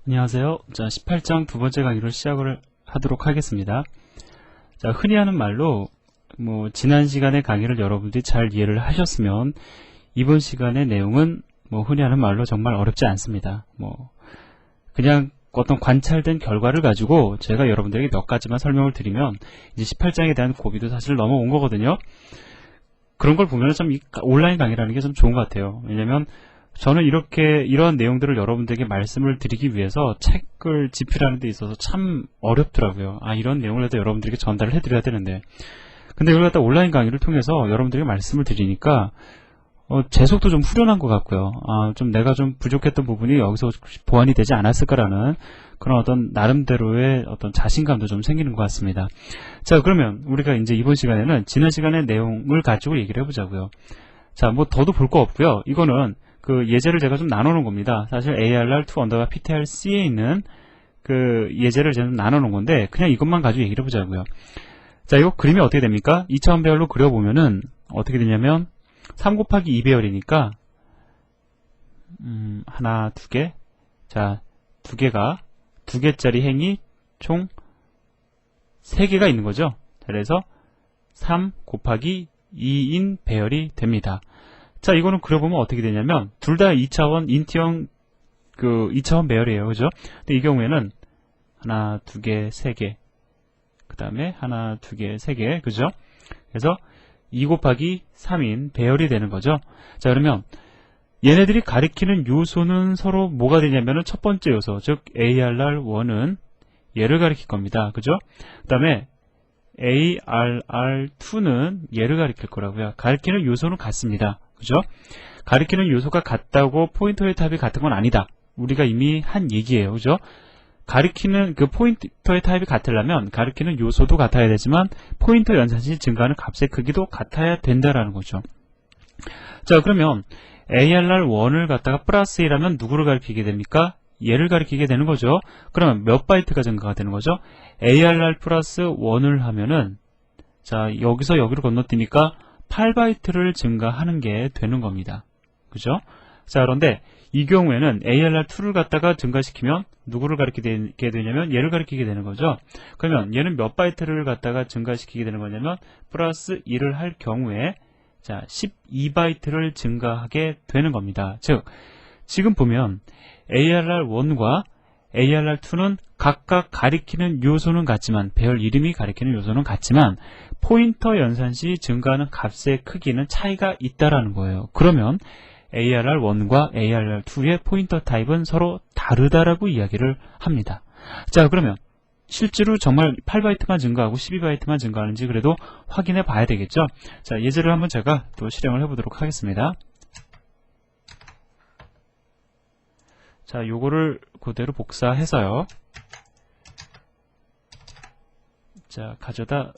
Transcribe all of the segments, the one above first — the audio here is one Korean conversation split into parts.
안녕하세요. 자, 18장 두 번째 강의를 시작을 하도록 하겠습니다. 자, 흔히 하는 말로 지난 시간의 강의를 여러분들이 잘 이해를 하셨으면 이번 시간의 내용은 흔히 하는 말로 정말 어렵지 않습니다. 그냥 어떤 관찰된 결과를 가지고 제가 여러분들에게 몇 가지만 설명을 드리면 이제 18장에 대한 고비도 사실 넘어온 거거든요. 그런 걸 보면 참 온라인 강의라는 게 좀 좋은 것 같아요. 왜냐면 저는 이러한 내용들을 여러분들에게 말씀을 드리기 위해서 책을 집필하는 데 있어서 참 어렵더라고요. 이런 내용을 여러분들에게 전달을 해드려야 되는데. 근데 이걸 갖다 온라인 강의를 통해서 여러분들에게 말씀을 드리니까, 제 속도 좀 후련한 것 같고요. 좀 내가 좀 부족했던 부분이 여기서 보완이 되지 않았을까라는 그런 어떤 나름대로의 어떤 자신감도 좀 생기는 것 같습니다. 자, 그러면 우리가 이제 이번 시간에는 지난 시간의 내용을 가지고 얘기를 해보자고요. 자, 더도 볼 거 없고요. 이거는 그 예제를 제가 좀 나눠놓은 겁니다. 사실 ARR2_PTRC에 있는 그 예제를 제가 좀 나눠놓은 건데 그냥 이것만 가지고 얘기를 해보자고요. 자, 이거 그림이 어떻게 됩니까? 2차원 배열로 그려보면은 어떻게 되냐면 3 곱하기 2 배열이니까 하나, 두 개. 자, 두 개짜리 행이 총 3개가 있는 거죠. 그래서 3 곱하기 2인 배열이 됩니다. 자, 이거는 그려보면 어떻게 되냐면 둘 다 2차원 인티형 2차원 배열이에요. 그죠? 근데 이 경우에는 하나, 두 개, 세 개. 그 다음에 하나, 두 개, 세 개. 그죠? 그래서 2 곱하기 3인 배열이 되는 거죠. 자, 그러면 얘네들이 가리키는 요소는 서로 뭐가 되냐면은 첫 번째 요소, 즉 ARR1은 얘를 가리킬 겁니다. 그죠? 그 다음에 ARR2는 얘를 가리킬 거라고요. 가리키는 요소는 같습니다. 그죠? 가리키는 요소가 같다고 포인터의 타입이 같은 건 아니다. 우리가 이미 한 얘기예요. 그죠? 가리키는 그 포인터의 타입이 같으려면 가리키는 요소도 같아야 되지만 포인터 연산시 증가하는 값의 크기도 같아야 된다라는 거죠. 자, 그러면 ARR1을 갖다가 플러스 1하면 누구를 가리키게 됩니까? 얘를 가리키게 되는 거죠. 그러면 몇 바이트가 증가가 되는 거죠? ARR 플러스 1을 하면은, 자, 여기서 여기로 건너뛰니까 8바이트를 증가하는 게 되는 겁니다. 그죠? 자, 그런데 이 경우에는 ARR2를 갖다가 증가시키면 누구를 가리키게 되냐면 얘를 가리키게 되는 거죠. 그러면 얘는 몇 바이트를 갖다가 증가시키게 되는 거냐면 플러스 1을 할 경우에 자, 12바이트를 증가하게 되는 겁니다. 즉, 지금 보면 ARR1과 ARR2는 각각 가리키는 요소는 같지만 배열 이름이 가리키는 요소는 같지만 포인터 연산 시 증가하는 값의 크기는 차이가 있다라는 거예요. 그러면 ARR1과 ARR2의 포인터 타입은 서로 다르다라고 이야기를 합니다. 자, 그러면 실제로 정말 8바이트만 증가하고 12바이트만 증가하는지 그래도 확인해 봐야 되겠죠. 자, 예제를 한번 제가 또 실행을 해보도록 하겠습니다. 자, 요거를 그대로 복사해서요. 자, 가져다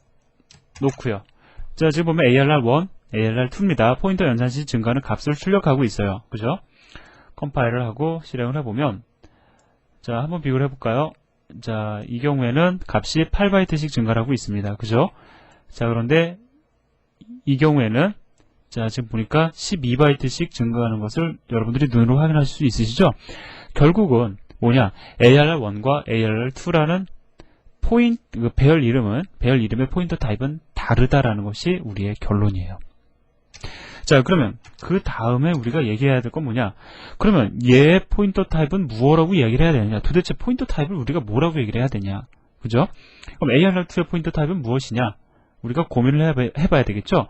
놓고요. 자, 지금 보면 ARR1, ARR2입니다. 포인터 연산시 증가하는 값을 출력하고 있어요. 그죠? 컴파일을 하고 실행을 해보면 자, 한번 비교를 해볼까요? 자, 이 경우에는 값이 8바이트씩 증가를 하고 있습니다. 그죠? 자, 그런데 이 경우에는 자, 지금 보니까 12바이트씩 증가하는 것을 여러분들이 눈으로 확인하실 수 있으시죠? 결국은 뭐냐? ARR1과 ARR2라는 배열 이름의 포인터 타입은 다르다라는 것이 우리의 결론이에요. 자, 그러면 그 다음에 우리가 얘기해야 될 건 뭐냐? 그러면 얘의 포인터 타입은 무엇라고 이야기를 해야 되느냐? 도대체 포인터 타입을 우리가 뭐라고 얘기를 해야 되냐? 그죠? 그럼 ARR2의 포인터 타입은 무엇이냐? 우리가 고민을 해봐야 되겠죠?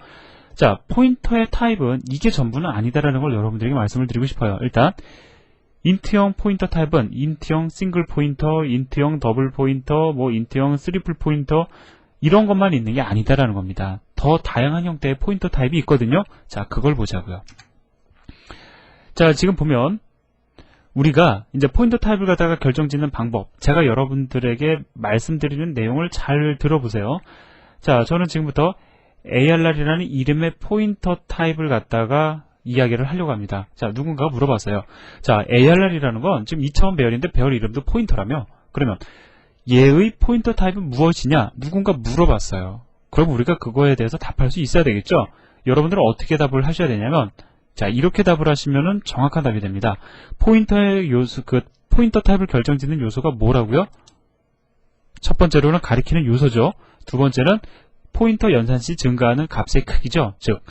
자, 포인터의 타입은 이게 전부는 아니다라는 걸 여러분들에게 말씀을 드리고 싶어요. 일단 인트형 포인터 타입은 인트형 싱글 포인터, 인트형 더블 포인터, 인트형 트리플 포인터 이런 것만 있는 게 아니다라는 겁니다. 더 다양한 형태의 포인터 타입이 있거든요. 자, 그걸 보자고요. 자, 지금 보면 우리가 이제 포인터 타입을 갖다가 결정짓는 방법, 제가 여러분들에게 말씀드리는 내용을 잘 들어보세요. 자, 저는 지금부터 ARR이라는 이름의 포인터 타입을 갖다가 이야기를 하려고 합니다. 자, 누군가가 물어봤어요. 자, ARR이라는 건 지금 2차원 배열인데 배열 이름도 포인터라며? 그러면 얘의 포인터 타입은 무엇이냐? 누군가 물어봤어요. 그럼 우리가 그거에 대해서 답할 수 있어야 되겠죠? 여러분들은 어떻게 답을 하셔야 되냐면, 자, 이렇게 답을 하시면은 정확한 답이 됩니다. 포인터의 요소, 포인터 타입을 결정짓는 요소가 뭐라고요? 첫 번째로는 가리키는 요소죠. 두 번째는 포인터 연산시 증가하는 값의 크기죠. 즉,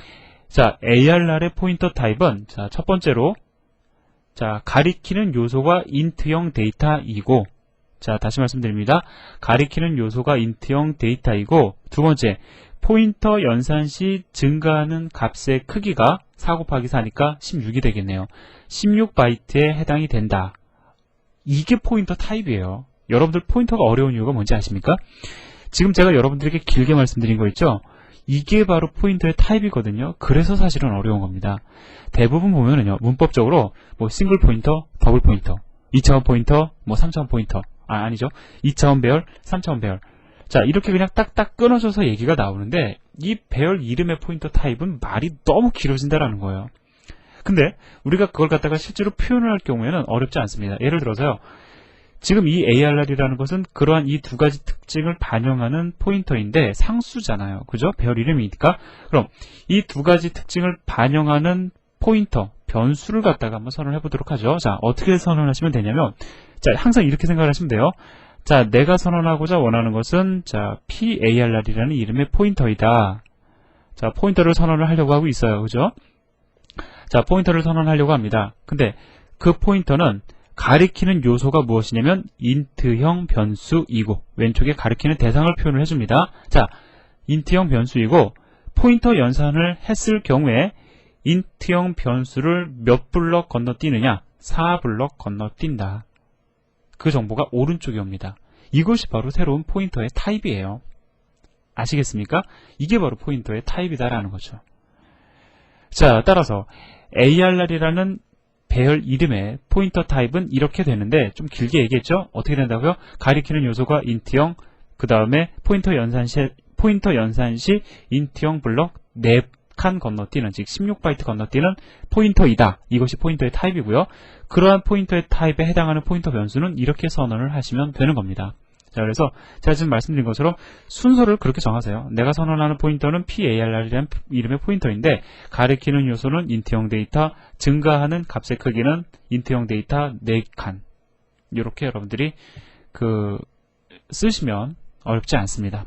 자, ARR의 포인터 타입은, 자, 첫 번째로, 자, 가리키는 요소가 인트형 데이터이고, 자, 다시 말씀드립니다. 가리키는 요소가 인트형 데이터이고, 두 번째, 포인터 연산시 증가하는 값의 크기가 4 곱하기 4니까 16이 되겠네요. 16바이트에 해당이 된다. 이게 포인터 타입이에요. 여러분들 포인터가 어려운 이유가 뭔지 아십니까? 지금 제가 여러분들에게 길게 말씀드린 거 있죠? 이게 바로 포인터의 타입이거든요. 그래서 사실은 어려운 겁니다. 대부분 보면은요, 문법적으로 뭐 싱글 포인터, 더블 포인터, 2차원 포인터, 뭐 3차원 포인터, 아니죠. 2차원 배열, 3차원 배열. 자, 이렇게 그냥 딱딱 끊어져서 얘기가 나오는데 이 배열 이름의 포인터 타입은 말이 너무 길어진다라는 거예요. 근데 우리가 그걸 갖다가 실제로 표현을 할 경우에는 어렵지 않습니다. 예를 들어서요. 지금 이 ARR이라는 것은 그러한 이 두 가지 특징을 반영하는 포인터인데 상수잖아요. 그죠? 배열 이름이니까. 그럼 이 두 가지 특징을 반영하는 포인터, 변수를 갖다가 한번 선언해 보도록 하죠. 자, 어떻게 선언하시면 되냐면, 자, 항상 이렇게 생각을 하시면 돼요. 자, 내가 선언하고자 원하는 것은, 자, PARR이라는 이름의 포인터이다. 자, 포인터를 선언을 하려고 하고 있어요. 그죠? 자, 포인터를 선언하려고 합니다. 근데 그 포인터는 가리키는 요소가 무엇이냐면 인트형 변수이고 왼쪽에 가리키는 대상을 표현을 해줍니다. 자, 인트형 변수이고 포인터 연산을 했을 경우에 인트형 변수를 몇 블럭 건너뛰느냐? 4블럭 건너뛴다. 그 정보가 오른쪽에 옵니다. 이것이 바로 새로운 포인터의 타입이에요. 아시겠습니까? 이게 바로 포인터의 타입이다라는 거죠. 자, 따라서 ARR이라는 배열 이름의 포인터 타입은 이렇게 되는데 좀 길게 얘기했죠? 어떻게 된다고요? 가리키는 요소가 인트형, 그 다음에 포인터 연산 시 인트형 블럭 4칸 건너뛰는, 즉 16바이트 건너뛰는 포인터이다. 이것이 포인터의 타입이고요. 그러한 포인터의 타입에 해당하는 포인터 변수는 이렇게 선언을 하시면 되는 겁니다. 자, 그래서 제가 지금 말씀드린 것처럼 순서를 그렇게 정하세요. 내가 선언하는 포인터는 PARR이라는 이름의 포인터인데 가리키는 요소는 인트형 데이터, 증가하는 값의 크기는 인트형 데이터 4칸. 이렇게 여러분들이 쓰시면 어렵지 않습니다.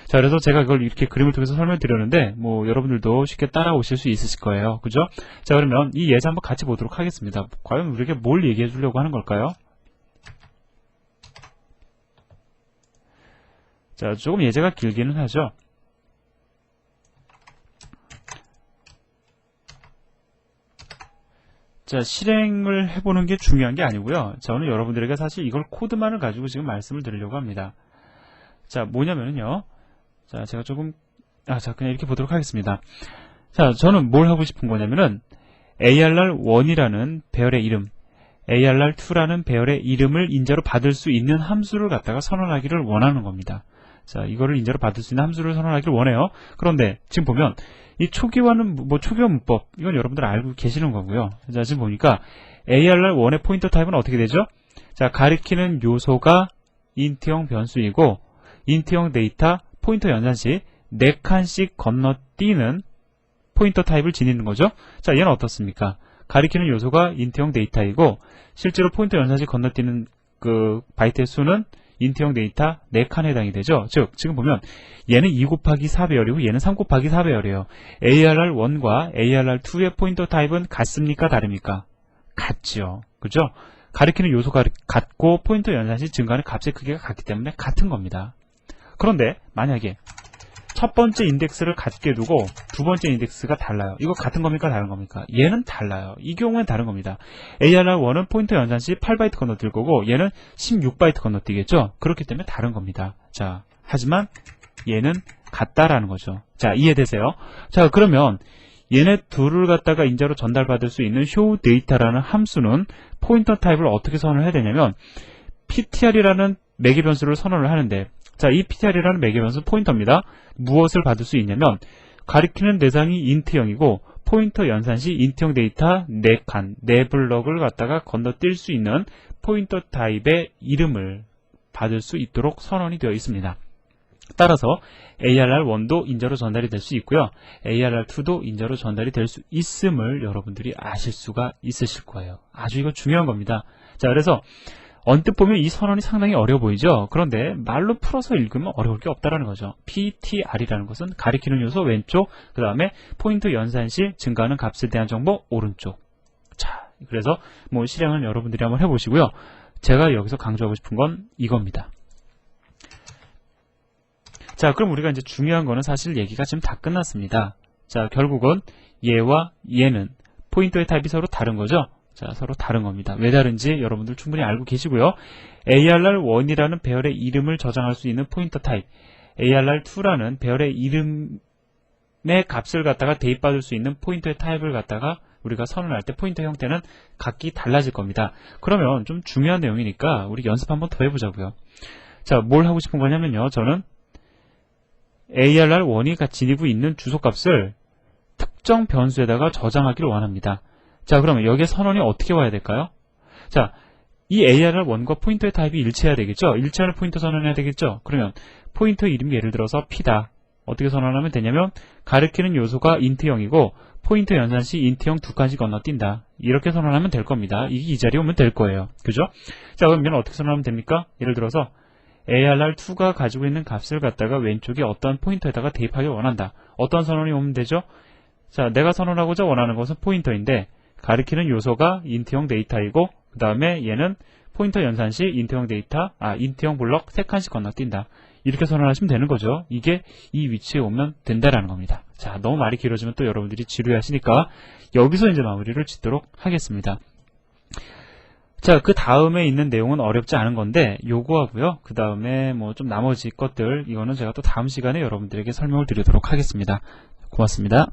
자, 그래서 제가 이걸 이렇게 그림을 통해서 설명드렸는데 뭐 여러분들도 쉽게 따라오실 수 있으실 거예요. 그죠? 자, 그러면 이 예제 한번 같이 보도록 하겠습니다. 과연 우리에게 뭘 얘기해 주려고 하는 걸까요? 자, 조금 예제가 길기는 하죠. 자, 실행을 해보는 게 중요한 게 아니고요. 저는 여러분들에게 사실 이걸 코드만을 가지고 지금 말씀을 드리려고 합니다. 자, 뭐냐면요. 자, 제가 조금, 자, 그냥 이렇게 보도록 하겠습니다. 자, 저는 뭘 하고 싶은 거냐면은 ARR1이라는 배열의 이름, ARR2라는 배열의 이름을 인자로 받을 수 있는 함수를 갖다가 선언하기를 원하는 겁니다. 자, 이거를 인자로 받을 수 있는 함수를 선언하기를 원해요. 그런데 지금 보면 이 초기화는 초기화 문법, 이건 여러분들 알고 계시는 거고요. 자, 지금 보니까 ARR1의 포인터 타입은 어떻게 되죠? 자, 가리키는 요소가 인트형 변수이고 인트형 데이터 포인터 연산 시 4칸씩 건너뛰는 포인터 타입을 지니는 거죠. 자, 얘는 어떻습니까? 가리키는 요소가 인트형 데이터이고 실제로 포인터 연산 시 건너뛰는 그 바이트의 수는 인트형 데이터 4칸에 해당이 되죠. 즉, 지금 보면 얘는 2 곱하기 4배열이고 얘는 3 곱하기 4배열이에요. ARR1과 ARR2의 포인터 타입은 같습니까? 다릅니까? 같죠. 그죠? 가리키는 요소가 같고 포인터 연산 시 증가하는 값의 크기가 같기 때문에 같은 겁니다. 그런데 만약에 첫 번째 인덱스를 같게 두고 두 번째 인덱스가 달라요. 이거 같은 겁니까? 다른 겁니까? 얘는 달라요. 이 경우엔 다른 겁니다. ARR1은 포인터 연산 시 8바이트 건너뛸 거고 얘는 16바이트 건너뛰겠죠? 그렇기 때문에 다른 겁니다. 자, 하지만 얘는 같다라는 거죠. 자, 이해되세요? 자, 그러면 얘네 둘을 갖다가 인자로 전달받을 수 있는 show data라는 함수는 포인터 타입을 어떻게 선언을 해야 되냐면 ptr이라는 매개 변수를 선언을 하는데 자, 이 ptr이라는 매개 변수 포인터입니다. 무엇을 받을 수 있냐면 가리키는 대상이 인트형이고 포인터 연산 시 인트형 데이터 4칸, 4블럭을 갖다가 건너뛸 수 있는 포인터 타입의 이름을 받을 수 있도록 선언이 되어 있습니다. 따라서 ARR1도 인자로 전달이 될 수 있고요. ARR2도 인자로 전달이 될 수 있음을 여러분들이 아실 수가 있으실 거예요. 아주 이거 중요한 겁니다. 자, 그래서 언뜻 보면 이 선언이 상당히 어려워 보이죠? 그런데 말로 풀어서 읽으면 어려울 게 없다라는 거죠. PTR이라는 것은 가리키는 요소 왼쪽, 그 다음에 포인트 연산 시 증가하는 값에 대한 정보 오른쪽. 자, 그래서 뭐 실행을 여러분들이 한번 해보시고요. 제가 여기서 강조하고 싶은 건 이겁니다. 자, 그럼 우리가 이제 중요한 거는 사실 얘기가 지금 다 끝났습니다. 자, 결국은 얘와 얘는 포인터의 타입이 서로 다른 거죠? 자, 서로 다른 겁니다. 왜 다른지 여러분들 충분히 알고 계시고요. ARR1이라는 배열의 이름을 저장할 수 있는 포인터 타입, ARR2라는 배열의 이름의 값을 갖다가 대입받을 수 있는 포인터의 타입을 갖다가 우리가 선언할 때 포인터 형태는 각기 달라질 겁니다. 그러면 좀 중요한 내용이니까 우리 연습 한번 더 해보자고요. 자, 뭘 하고 싶은 거냐면요. 저는 ARR1이 지니고 있는 주소값을 특정 변수에다가 저장하기를 원합니다. 자, 그러면 여기에 선언이 어떻게 와야 될까요? 자, 이 ARR1과 포인터의 타입이 일치해야 되겠죠? 일치하는 포인터 선언해야 되겠죠? 그러면 포인터 이름이 예를 들어서 P다. 어떻게 선언하면 되냐면 가리키는 요소가 int형이고 포인터 연산 시 int형 두 칸씩 건너뛴다. 이렇게 선언하면 될 겁니다. 이게 이 자리에 오면 될 거예요. 그죠? 자, 그러면 어떻게 선언하면 됩니까? 예를 들어서 ARR2가 가지고 있는 값을 갖다가 왼쪽에 어떤 포인터에다가 대입하길 원한다. 어떤 선언이 오면 되죠? 자, 내가 선언하고자 원하는 것은 포인터인데 가리키는 요소가 int형 데이터이고 그 다음에 얘는 포인터 연산 시 int형 데이터, int형 블럭 3칸씩 건너뛴다. 이렇게 선언하시면 되는 거죠. 이게 이 위치에 오면 된다라는 겁니다. 자, 너무 말이 길어지면 또 여러분들이 지루해하시니까 여기서 이제 마무리를 짓도록 하겠습니다. 자, 그 다음에 있는 내용은 어렵지 않은 건데 요거 하고요. 그 다음에 뭐 좀 나머지 것들 이거는 제가 또 다음 시간에 여러분들에게 설명을 드리도록 하겠습니다. 고맙습니다.